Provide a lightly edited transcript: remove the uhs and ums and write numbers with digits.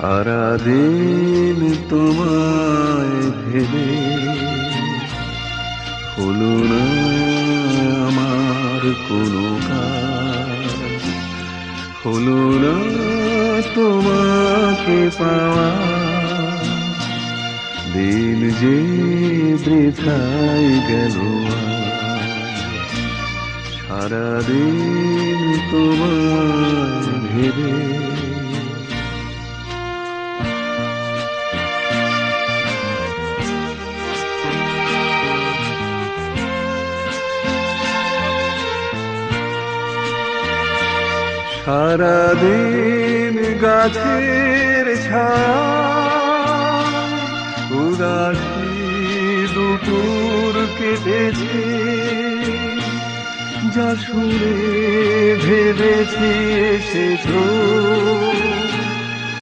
সারাদিন তোমায় ভেবে হলো না আমার কোনো কাজ, হলো না তোমাকে পাওয়া। দিন যে বৃথাই গেল সারাদিন তোমায় ভেবে। সারাদিন গাছের ছায়া উদাসী দুপুর কেটেছে, যা শুনে ভেবেছি এসেছো